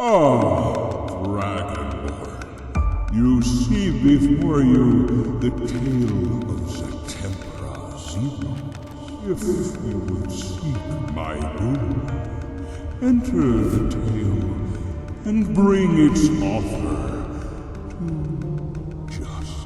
Dragonborn, you see before you the tale of Tsatampra Xiros. If you would seek my doom, enter the tale and bring its author to justice.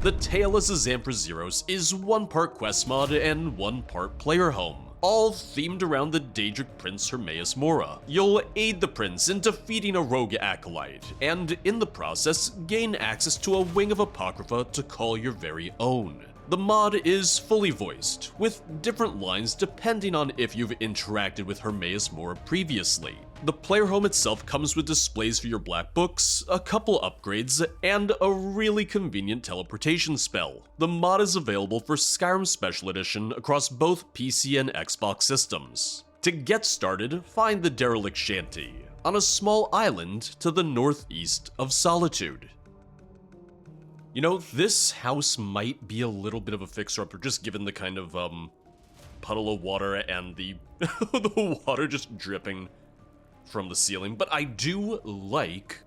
The Tale of Tsatampra Xiros is one part quest mod and one part player home, all themed around the Daedric Prince Hermaeus Mora. You'll aid the prince in defeating a rogue acolyte, and in the process, gain access to a wing of Apocrypha to call your very own. The mod is fully voiced, with different lines depending on if you've interacted with Hermaeus Mora previously. The player home itself comes with displays for your black books, a couple upgrades, and a really convenient teleportation spell. The mod is available for Skyrim Special Edition across both PC and Xbox systems. To get started, find the derelict shanty on a small island to the northeast of Solitude. You know, this house might be a little bit of a fixer-upper, just given the kind of, puddle of water and the, the water just dripping from the ceiling, but I do like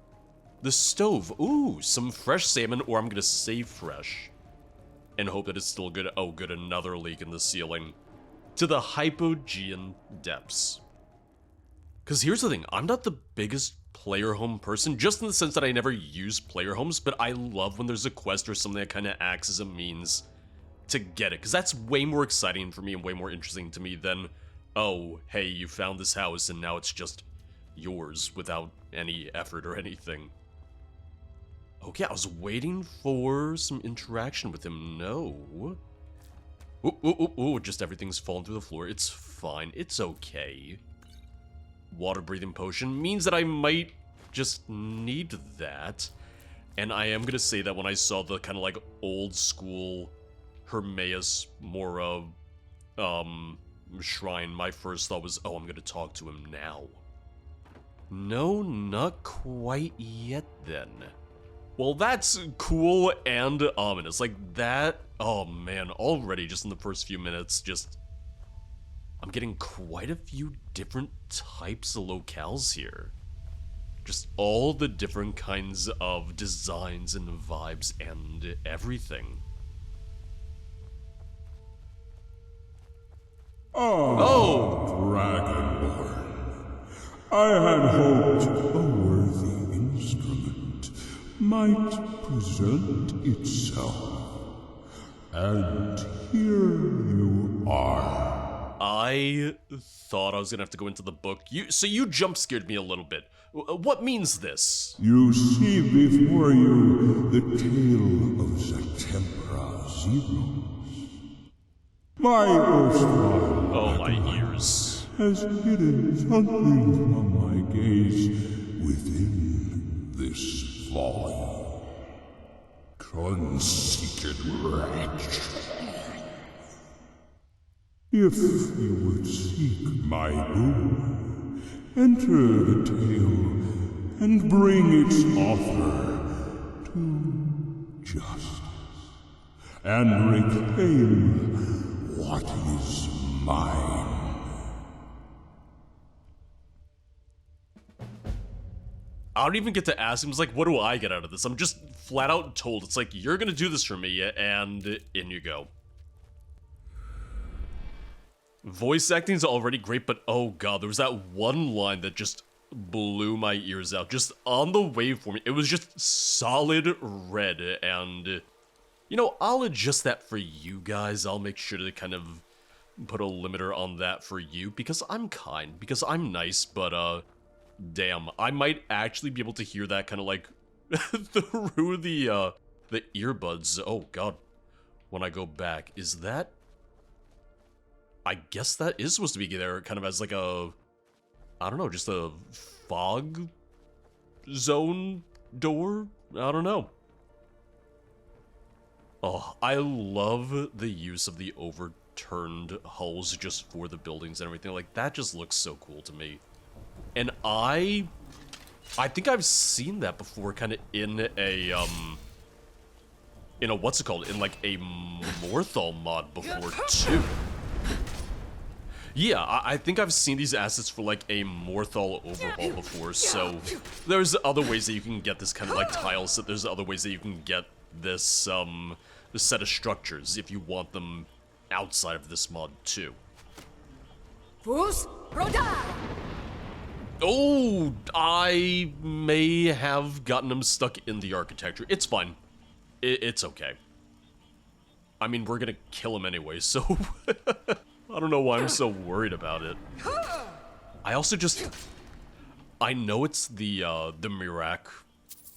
the stove. Ooh, some fresh salmon, or I'm gonna save fresh and hope that it's still good. Oh, good, another leak in the ceiling. To the hypogean depths. Because here's the thing, I'm not the biggest player home person, just in the sense that I never use player homes, but I love when there's a quest or something that kind of acts as a means to get it, because that's way more exciting for me and way more interesting to me than, oh, hey, you found this house and now it's just yours without any effort or anything. Okay, I was waiting for some interaction with him. No. Ooh, just everything's falling through the floor. It's fine. It's okay. Water breathing potion means that I might just need that. And I am gonna say that when I saw the kind of like old school Hermaeus Mora shrine, my first thought was, oh, I'm gonna talk to him now. No, not quite yet then. Well, that's cool and ominous. Like that, oh man, already just in the first few minutes, just I'm getting quite a few different types of locales here. Just all the different kinds of designs and vibes and everything. Dragonborn, I had hoped a worthy instrument might present itself. And here you are. I thought I was gonna have to go into the book. So you jump scared me a little bit. What means this? You see before you the tale of Tsatampra Xiros. My erstwhile Oh, my ears. has hidden something from my gaze within this falling, conceited wretch. If you would seek my doom, enter the tale and bring its author to justice, and reclaim what is mine. I don't even get to ask him. It's like, what do I get out of this? I'm just flat out told. It's like, you're gonna do this for me, and in you go. Voice acting's already great, but oh god, there was that one line that just blew my ears out. Just on the waveform, it was just solid red, and you know, I'll adjust that for you guys. I'll make sure to kind of put a limiter on that for you, because I'm kind, because I'm nice, but damn, I might actually be able to hear that kind of like through the earbuds. Oh god, when I go back, is that? I guess that is supposed to be there, kind of as like a, I don't know, just a fog zone door? I don't know. Oh, I love the use of the overturned hulls just for the buildings and everything. Like, that just looks so cool to me. And I think I've seen that before, kind of in a, what's it called? In like a Morthal mod before, too. Yeah, I think I've seen these assets for like a Morthal overhaul before, so there's other ways that you can get this kind of like tile set. There's other ways that you can get this this set of structures if you want them outside of this mod too. Fus Roda! Oh, I may have gotten him stuck in the architecture. It's fine. It's okay. I mean, we're gonna kill him anyway, so I don't know why I'm so worried about it. I also just, I know it's the Mirak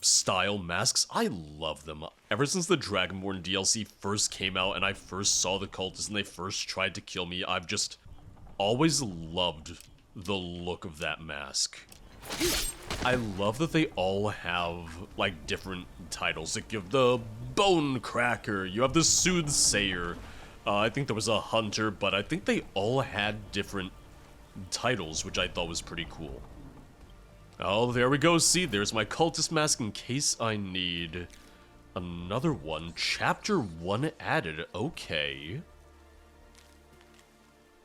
style masks. I love them. Ever since the Dragonborn DLC first came out and I first saw the cultists and they first tried to kill me, I've just always loved the look of that mask. I love that they all have, like, different titles. Like, you have the Bone Cracker, you have the Soothsayer, I think there was a Hunter, but I think they all had different titles, which I thought was pretty cool. Oh, there we go. See, there's my cultist mask in case I need another one. Chapter 1 added. Okay.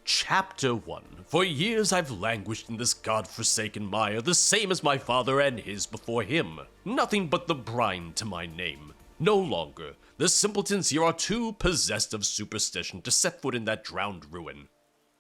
Chapter 1. For years I've languished in this god-forsaken mire, the same as my father and his before him. Nothing but the brine to my name. No longer. The simpletons here are too possessed of superstition to set foot in that drowned ruin.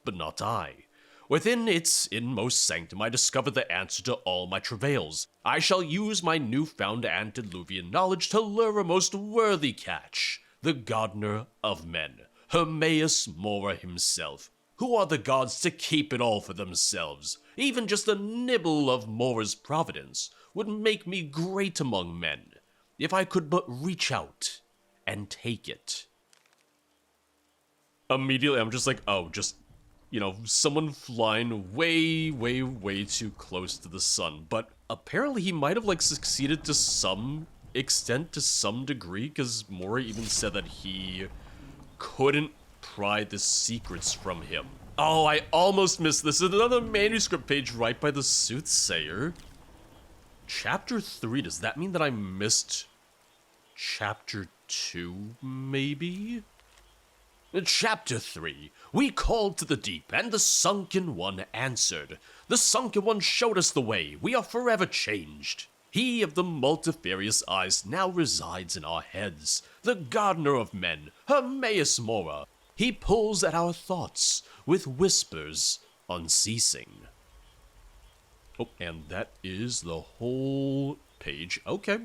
But not I. Within its inmost sanctum I discovered the answer to all my travails. I shall use my newfound antediluvian knowledge to lure a most worthy catch. The gardener of men. Hermaeus Mora himself. Who are the gods to keep it all for themselves? Even just a nibble of Mora's providence would make me great among men, if I could but reach out and take it. Immediately, I'm just like, oh, just, you know, someone flying way, way, way too close to the sun. But apparently he might have, like, succeeded to some extent, to some degree, because Mora even said that he couldn't pry the secrets from him. Oh, I almost missed this. Another manuscript page right by the Soothsayer. Chapter 3, does that mean that I missed Chapter 2, maybe? Chapter 3. We called to the deep, and the Sunken One answered. The Sunken One showed us the way. We are forever changed. He of the multifarious eyes now resides in our heads. The gardener of men, Hermaeus Mora. He pulls at our thoughts with whispers unceasing. Oh, and that is the whole page. Okay.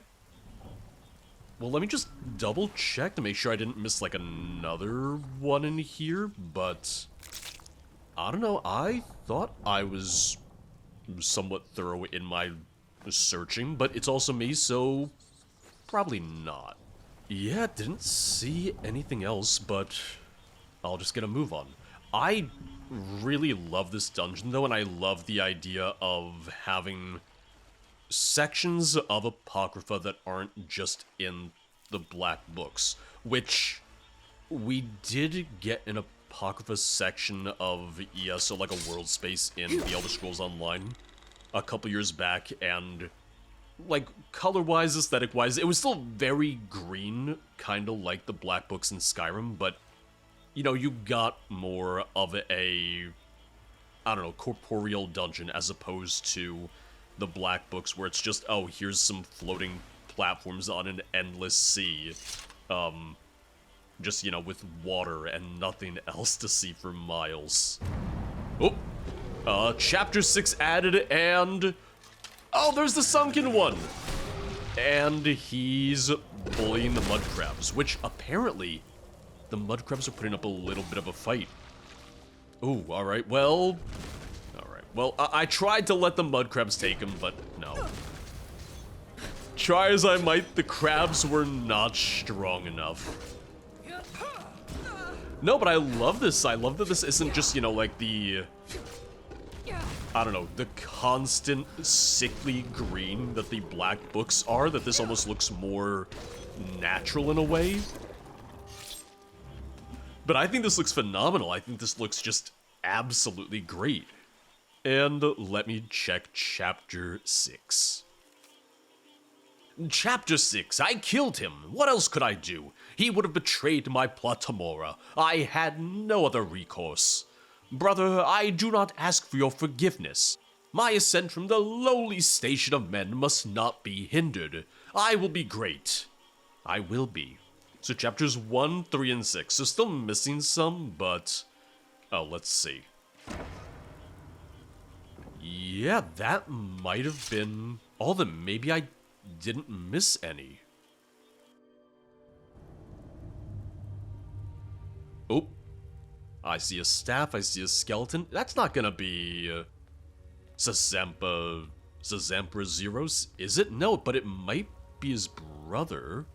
Well, let me just double check to make sure I didn't miss like another one in here, but I don't know. I thought I was somewhat thorough in my searching, but it's also me, so probably not. Yeah, didn't see anything else, but I'll just get a move on. I really love this dungeon, though, and I love the idea of having sections of Apocrypha that aren't just in the Black Books, which we did get an Apocrypha section of ES, so like a world space in the Elder Scrolls Online a couple years back, and like color-wise, aesthetic-wise, it was still very green, kind of like the Black Books in Skyrim, but you know, you got more of a, I don't know, corporeal dungeon as opposed to the Black Books where it's just, oh, here's some floating platforms on an endless sea. Just, you know, with water and nothing else to see for miles. Oh, Chapter 6 added, and oh, there's the Sunken One! And he's bullying the mud crabs, which apparently the mud crabs are putting up a little bit of a fight. Ooh, alright, well... Alright, well, I tried to let the mud crabs take him, but no. Try as I might, the crabs were not strong enough. No, but I love this. I love that this isn't just, you know, like the... I don't know, the constant sickly green that the Black Books are, that this almost looks more natural in a way. But I think this looks phenomenal. I think this looks just absolutely great. And let me check Chapter 6. Chapter 6. I killed him. What else could I do? He would have betrayed my plot to Mora. I had no other recourse. Brother, I do not ask for your forgiveness. My ascent from the lowly station of men must not be hindered. I will be great. I will be. So chapters 1, 3, and 6. So still missing some, but... Oh, let's see. Yeah, that might have been all of them. Maybe I didn't miss any. Oh. I see a staff, I see a skeleton. That's not gonna be... Tsatampra Xiros, is it? No, but it might be his brother.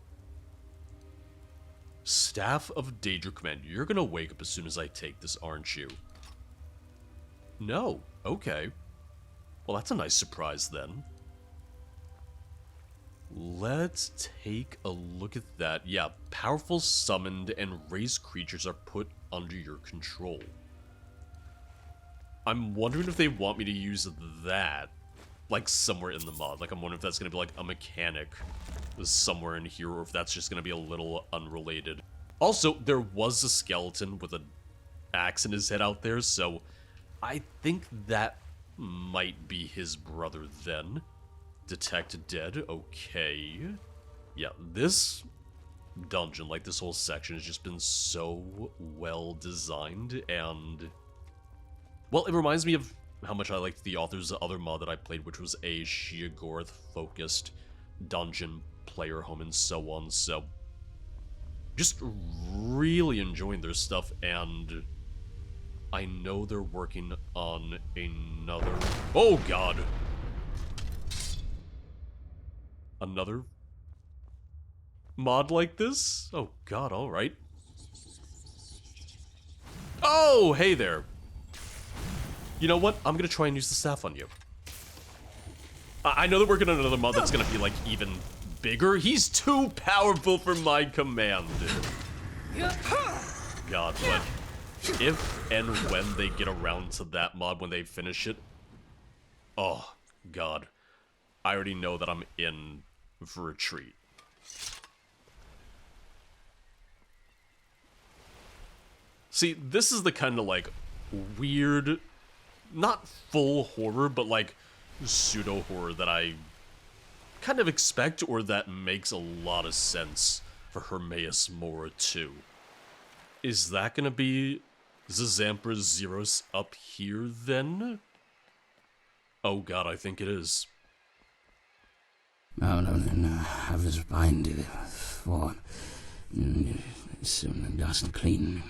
Staff of Daedric Command. You're gonna wake up as soon as I take this, aren't you? No. Okay. Well, that's a nice surprise then. Let's take a look at that. Yeah, powerful summoned and raised creatures are put under your control. I'm wondering if they want me to use that, like, somewhere in the mod. Like, I'm wondering if that's going to be, like, a mechanic somewhere in here, or if that's just going to be a little unrelated. Also, there was a skeleton with an axe in his head out there, so I think that might be his brother then. Detect dead, okay. Yeah, this dungeon, like this whole section, has just been so well designed, and... Well, it reminds me of how much I liked the author's other mod that I played, which was a Sheogorath-focused dungeon player home and so on, so... Just really enjoying their stuff, and... I know they're working on another... Oh, God! Another mod like this? Oh, God, alright. Oh, hey there! You know what? I'm gonna try and use the staff on you. I know that we're gonna another mod that's gonna be, like, even bigger. He's too powerful for my command. God, but if and when they get around to that mod, when they finish it, oh, God. I already know that I'm in for a treat. See, this is the kind of, like, weird... Not full horror, but like pseudo horror that I kind of expect, or that makes a lot of sense for Hermaeus Mora 2. Is that gonna be Tsatampra Xiros up here then? Oh God, I think it is. No, I was blinded for soon dust clean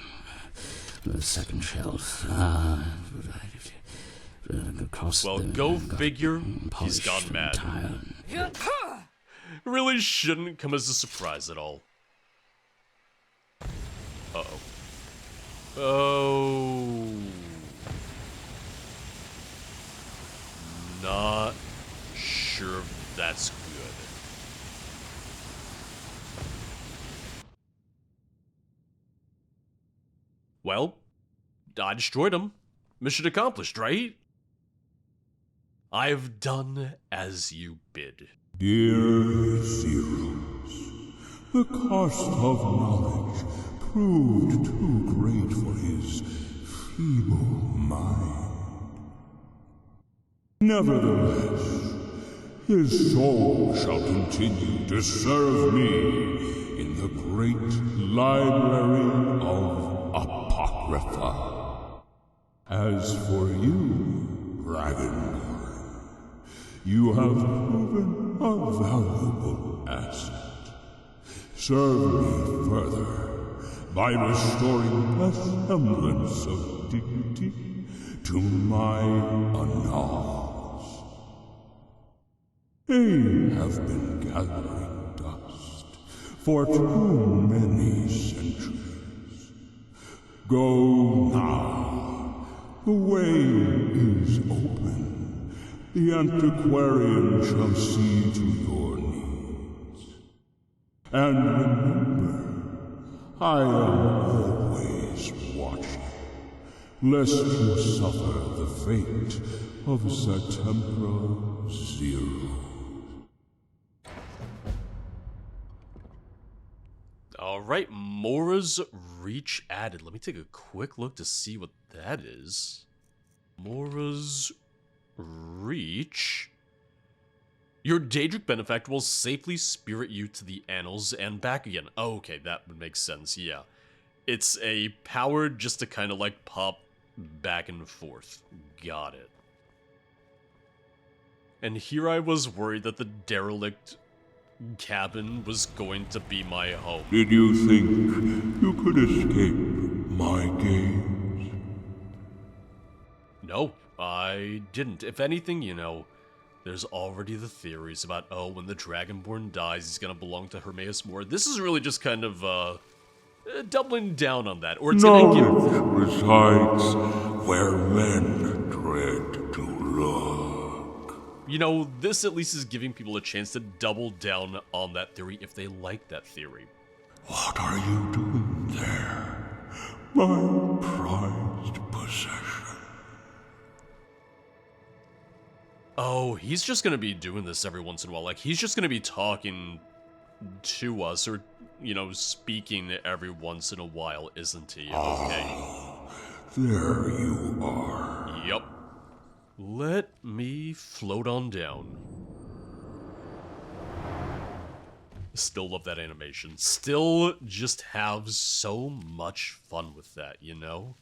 the second shelf. Well, go figure, he's gone mad. Really shouldn't come as a surprise at all. Uh-oh. Oh. Not sure if that's good. Well, I destroyed him. Mission accomplished, right? I've done as you bid. Dear Xiros, the cost of knowledge proved too great for his feeble mind. Nevertheless, his soul shall continue to serve me in the great library of Apocrypha. As for you, Dragonborn, you have proven a valuable asset. Serve me further by restoring a semblance of dignity to my Anaals. They have been gathering dust for too many centuries. Go now. The way is open. The antiquarian shall see to your needs. And remember, I am always watching, lest you suffer the fate of Tsatampra Xiros. Alright, Mora's Reach added. Let me take a quick look to see what that is. Mora's Reach. Your Daedric benefactor will safely spirit you to the Anaals and back again. Oh, okay, that would make sense, yeah. It's a power just to kind of like pop back and forth. Got it. And here I was worried that the derelict cabin was going to be my home. Did you think you could escape my gaze? No, I didn't. If anything, you know, there's already the theories about, oh, when the Dragonborn dies, he's gonna belong to Hermaeus Mora. This is really just kind of, doubling down on that. Or it's gonna give... Knowledge resides where men dread to look. You know, this at least is giving people a chance to double down on that theory if they like that theory. What are you doing there, my prized possession? Oh, he's just gonna be doing this every once in a while. Like, he's just gonna be talking to us, or, you know, speaking every once in a while, isn't he? Okay. There you are. Yup. Let me float on down. Still love that animation. Still just have so much fun with that, you know?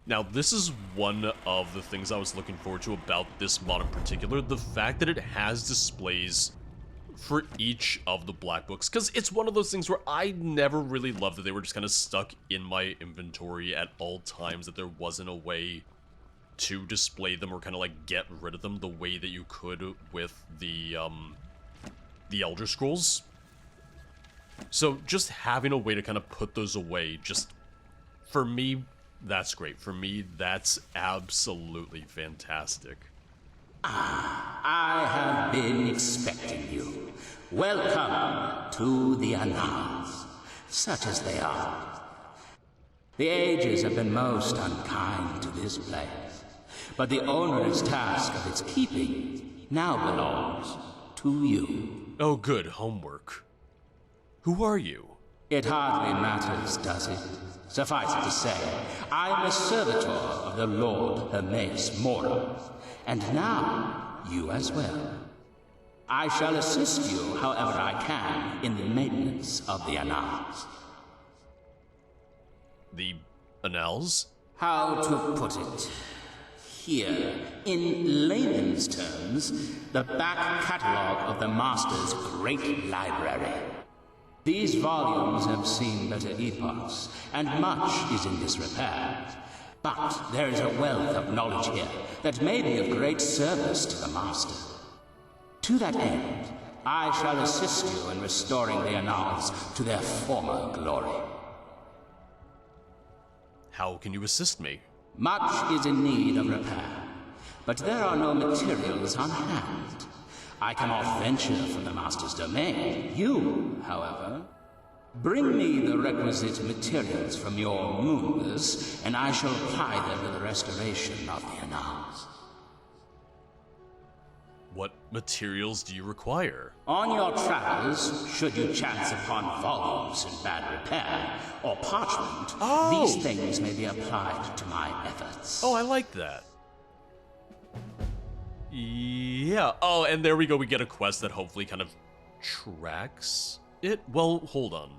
Now, this is one of the things I was looking forward to about this mod in particular, the fact that it has displays for each of the black books, because it's one of those things where I never really loved that they were just kind of stuck in my inventory at all times, that there wasn't a way to display them or kind of like get rid of them the way that you could with the Elder Scrolls. So just having a way to kind of put those away, just, for me, that's great. For me, that's absolutely fantastic. I have been expecting you. Welcome to the Anaals, such as they are. The ages have been most unkind to this place, but the onerous task of its keeping now belongs to you. Oh, good. Homework. Who are you? It hardly matters, does it? Suffice it to say, I'm a servitor of the Lord Hermaeus Mora, and now you as well. I shall assist you however I can in the maintenance of the Anaals. The Anaals? How to put it? Here, in layman's terms, the back catalogue of the Master's great library. These volumes have seen better epochs, and much is in disrepair. But there is a wealth of knowledge here that may be of great service to the Master. To that end, I shall assist you in restoring the Anaals to their former glory. How can you assist me? Much is in need of repair, but there are no materials on hand. I cannot venture from the Master's domain. You, however, bring me the requisite materials from your moonless, and I shall apply them to the restoration of the Anaals. What materials do you require? On your travels, should you chance upon volumes in bad repair, or parchment, these things may be applied to my efforts. Oh, I like that. Yeah. Oh, and there we go. We get a quest that hopefully kind of tracks it. Well, hold on.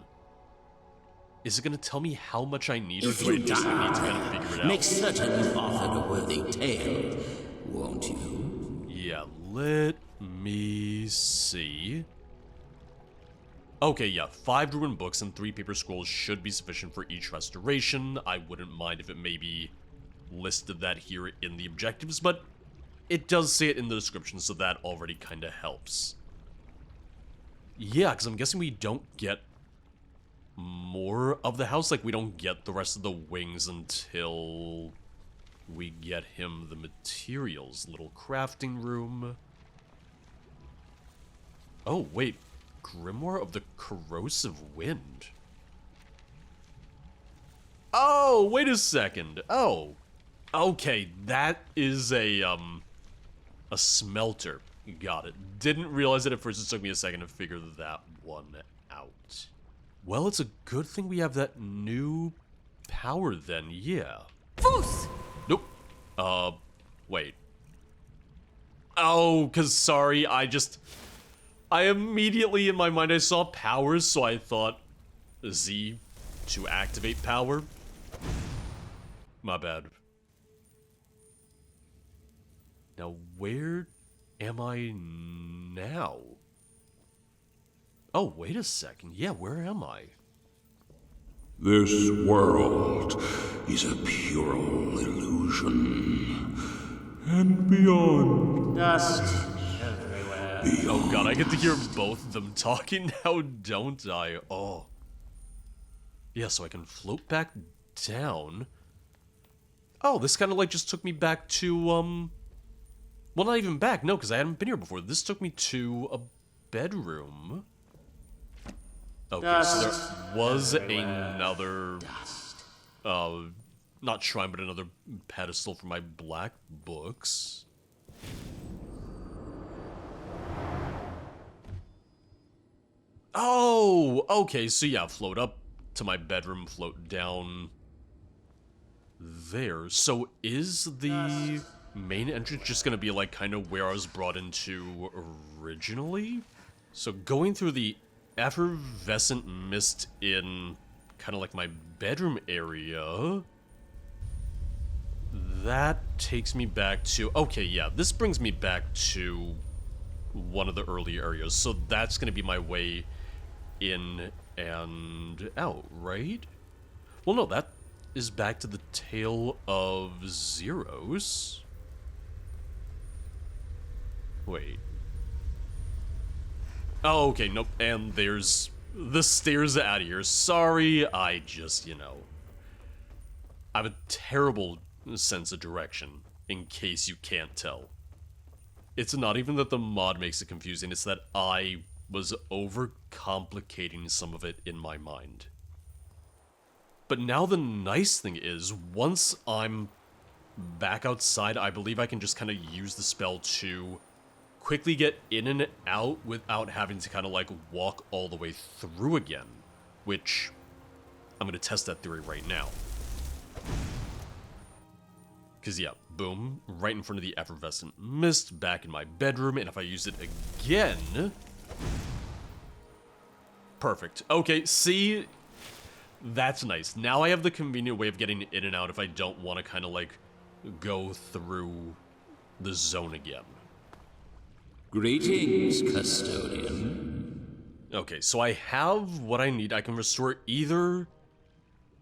Is it going to tell me how much I need, or do I just need to kind of figure it out? Make certain you've offered a worthy tale, won't you? Yeah, let me see. Okay, yeah, 5 Druid books and 3 paper scrolls should be sufficient for each restoration. I wouldn't mind if it maybe listed that here in the objectives, but it does say it in the description, so that already kind of helps. Yeah, because I'm guessing we don't get more of the house. Like, we don't get the rest of the wings until we get him the materials. Little crafting room. Oh, wait. Grimoire of the Corrosive Wind. Oh, wait a second. Oh. Okay, that is a smelter. Got it. Didn't realize it at first. It took me a second to figure that one out. Well, it's a good thing we have that new power then, yeah. Fus! Nope. Wait. Oh, sorry, I immediately in my mind I saw powers, so I thought Z to activate power. My bad. Now, where am I now? Oh, wait a second. Yeah, where am I? This world is a pure illusion. And beyond. Dust everywhere. Oh god, I get to hear both of them talking now, don't I? Oh. Yeah, so I can float back down. Oh, this kind of like just took me back to, well, not even back, no, because I hadn't been here before. This took me to a bedroom. Okay, so there was another, not shrine, but another pedestal for my black books. Oh, okay, so yeah, float up to my bedroom, float down there. So is the main entrance just gonna be like kind of where I was brought into originally? So going through the effervescent mist in kind of like my bedroom area, that takes me back to, okay, yeah, this brings me back to one of the early areas, so that's gonna be my way in and out, right? Well, no, that is back to the Tale of Xiros. Wait. Oh, okay, nope, and there's the stairs out of here. Sorry, I just, I have a terrible sense of direction, in case you can't tell. It's not even that the mod makes it confusing, it's that I was overcomplicating some of it in my mind. But now the nice thing is, once I'm back outside, I believe I can just kind of use the spell to quickly get in and out without having to kind of like walk all the way through again, which I'm going to test that theory right now. Because yeah, boom, right in front of the effervescent mist, back in my bedroom, and if I use it again... Perfect. Okay, see? That's nice. Now I have the convenient way of getting in and out if I don't want to kind of like go through the zone again. Greetings, custodian. Okay, so I have what I need. I can restore either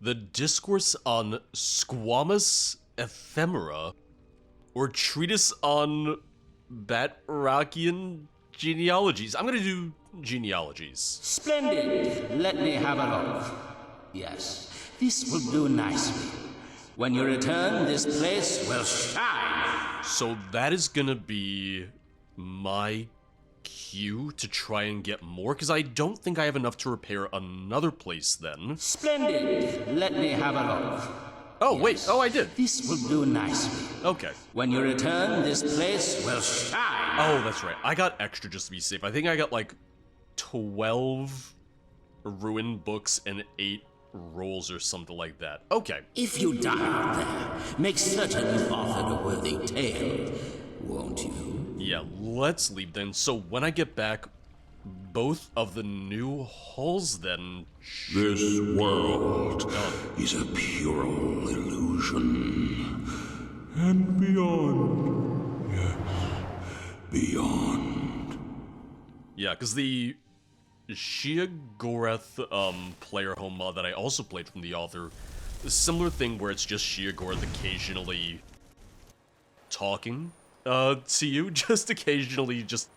the Discourse on Squamous Ephemera or Treatise on Batrachian Genealogies. I'm gonna do genealogies. Splendid. Let me have a look. Yes, this will do nicely. When you return, this place will shine. So that is gonna be my cue to try and get more, because I don't think I have enough to repair another place then. Splendid. Let me have a look. Oh, yes. Wait. Oh, I did. This will do nicely. Okay. When you return, this place will shine. Oh, that's right. I got extra just to be safe. I think I got like 12 ruined books and 8 rolls or something like that. Okay. If you die out there, make certain you've authored a worthy tale, won't you? Yeah, let's leave then. So when I get back, both of the new halls then... This world is a pure illusion. And beyond. Yes, beyond. Yeah, because the Sheogorath player home mod that I also played from the author, a similar thing where it's just Sheogorath occasionally talking to you, just occasionally just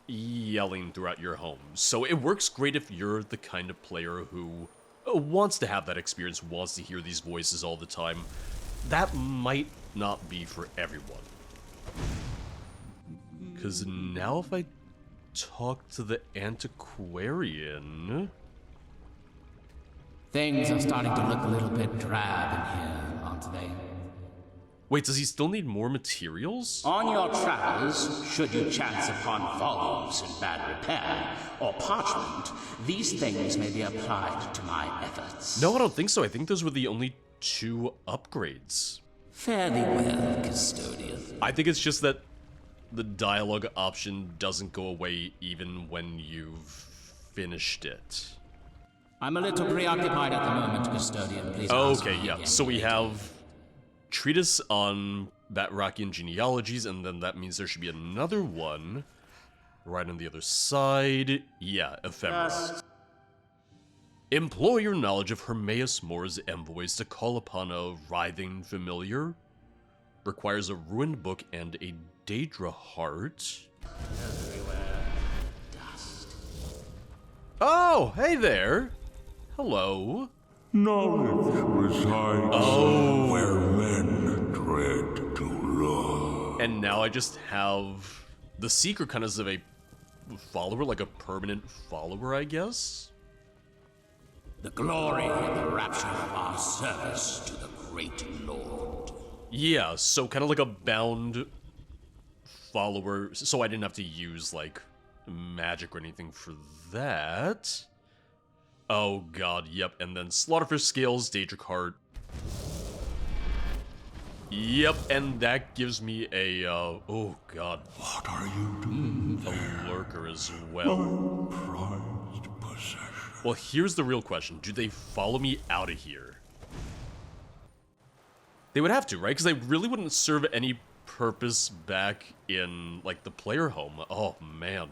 yelling throughout your home. So it works great if you're the kind of player who wants to have that experience, wants to hear these voices all the time. That might not be for everyone. Because now if I talk to the antiquarian... Things are starting to look a little bit drab in here, aren't they? Wait, does he still need more materials? On your travels, should you chance upon volumes in bad repair, or parchment, these things may be applied to my efforts. No, I don't think so. I think those were the only 2 upgrades. Fairly well, custodian. I think it's just that the dialogue option doesn't go away even when you've finished it. I'm a little preoccupied at the moment, custodian. Please ask Okay, me yeah. again So we later. have treatise on Batrakian genealogies, and then that means there should be another one right on the other side. Yeah, ephemera. Employ your knowledge of Hermaeus Mora's envoys to call upon a writhing familiar. Requires a ruined book and a Daedra heart. Oh, hey there. Hello. Knowledge resides where men dread to look. And now I just have the Seeker kind of as a follower, like a permanent follower, I guess? The glory and the rapture of our service to the great lord. Yeah, so kind of like a bound follower, so I didn't have to use, like, magic or anything for that. Oh god, yep, and then Slaughterfish Scales, Daedric Heart. Yep, and that gives me a, oh god, What are you doing there? a lurker as well. Prized possession. Well, here's the real question. Do they follow me out of here? They would have to, right? Because they really wouldn't serve any purpose back in, like, the player home. Oh, man.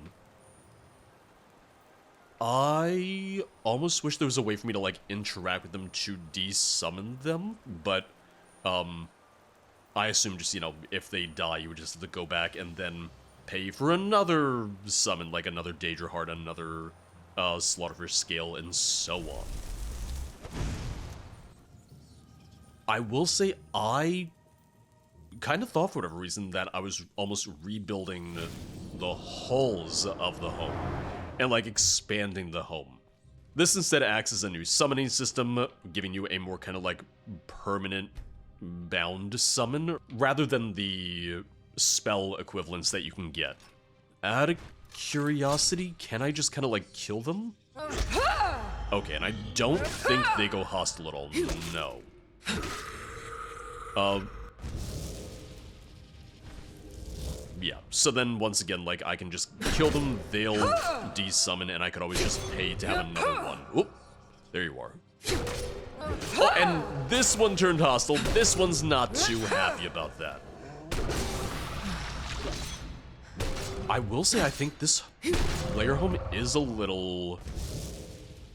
I almost wish there was a way for me to, like, interact with them to de-summon them, but, I assume just, you know, if they die, you would just have to go back and then pay for another summon, like another Daedra Heart, another, Slaughterfish Scale, and so on. I will say I kind of thought, for whatever reason, that I was almost rebuilding the halls of the home and, like, expanding the home. This instead acts as a new summoning system, giving you a more kind of, like, permanent bound summon, rather than the spell equivalents that you can get. Out of curiosity, can I just kind of, like, kill them? Okay, and I don't think they go hostile at all, no. Yeah, so then once again, like, I can just kill them, they'll de-summon, and I could always just pay to have another one. Oop, there you are. Oh, and this one turned hostile. This one's not too happy about that. I will say I think this player home is a little...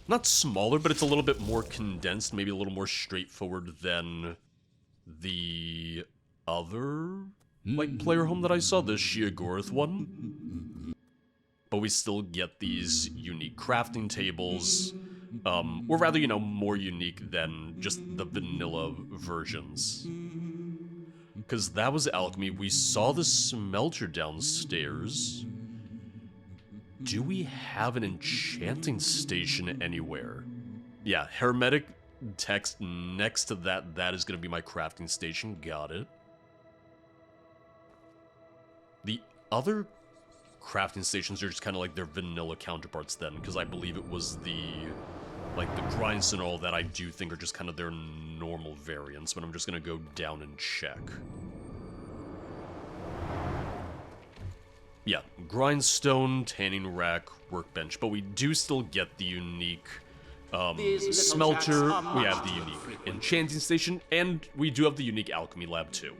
not smaller, but it's a little bit more condensed, maybe a little more straightforward than the other, like, player home that I saw, the Sheogorath one. But we still get these unique crafting tables, or rather, you know, more unique than just the vanilla versions. Because that was alchemy. We saw the smelter downstairs. Do we have an enchanting station anywhere? Yeah, hermetic text next to that. That is going to be my crafting station. Got it. The other crafting stations are just kind of like their vanilla counterparts then, because I believe it was the, like, the grindstone and all that I do think are just kind of their normal variants, but I'm just going to go down and check. Yeah, grindstone, tanning rack, workbench, but we do still get the unique smelter, we have the unique enchanting station, and we do have the unique alchemy lab too.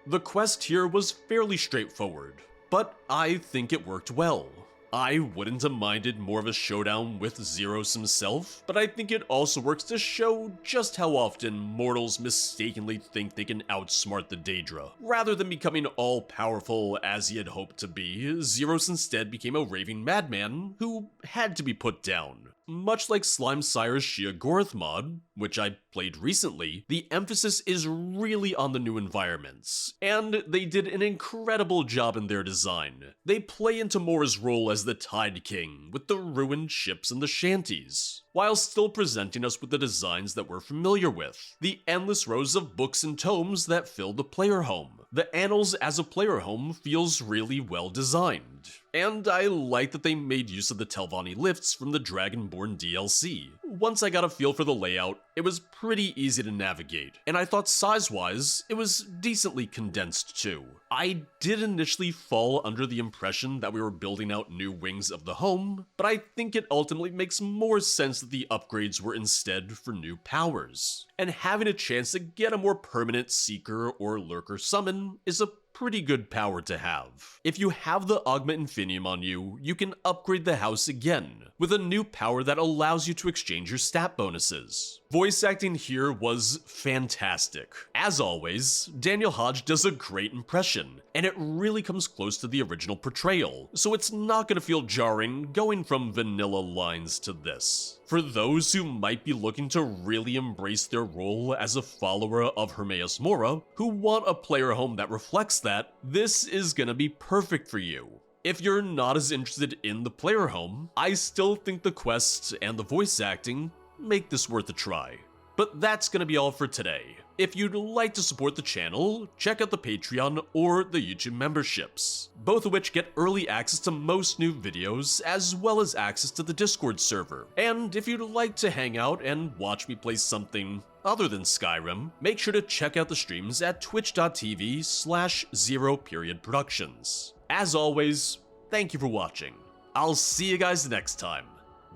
The quest here was fairly straightforward, but I think it worked well. I wouldn't have minded more of a showdown with Xiros himself, but I think it also works to show just how often mortals mistakenly think they can outsmart the Daedra. Rather than becoming all-powerful as he had hoped to be, Xiros instead became a raving madman who had to be put down. Much like SlimeSire's Sheogorath mod, which I played recently, the emphasis is really on the new environments, and they did an incredible job in their design. They play into Mora's role as the Tide King, with the ruined ships and the shanties, while still presenting us with the designs that we're familiar with, the endless rows of books and tomes that fill the player home. The Anaals as a player home feels really well designed. And I like that they made use of the Telvanni lifts from the Dragonborn DLC. Once I got a feel for the layout, it was pretty easy to navigate, and I thought size-wise, it was decently condensed too. I did initially fall under the impression that we were building out new wings of the home, but I think it ultimately makes more sense that the upgrades were instead for new powers. And having a chance to get a more permanent Seeker or Lurker summon is a pretty good power to have. If you have the Augment Infinium on you, you can upgrade the house again, with a new power that allows you to exchange your stat bonuses. Voice acting here was fantastic. As always, Daniel Hodge does a great impression, and it really comes close to the original portrayal, so it's not gonna feel jarring going from vanilla lines to this. For those who might be looking to really embrace their role as a follower of Hermaeus Mora, who want a player home that reflects that, this is gonna be perfect for you. If you're not as interested in the player home, I still think the quests and the voice acting make this worth a try. But that's gonna be all for today. If you'd like to support the channel, check out the Patreon or the YouTube memberships, both of which get early access to most new videos, as well as access to the Discord server. And if you'd like to hang out and watch me play something other than Skyrim, make sure to check out the streams at twitch.tv/0periodproductions. As always, thank you for watching. I'll see you guys next time.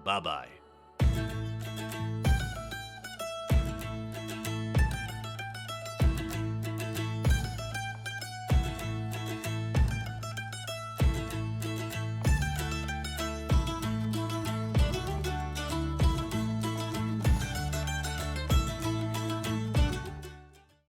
Bye bye.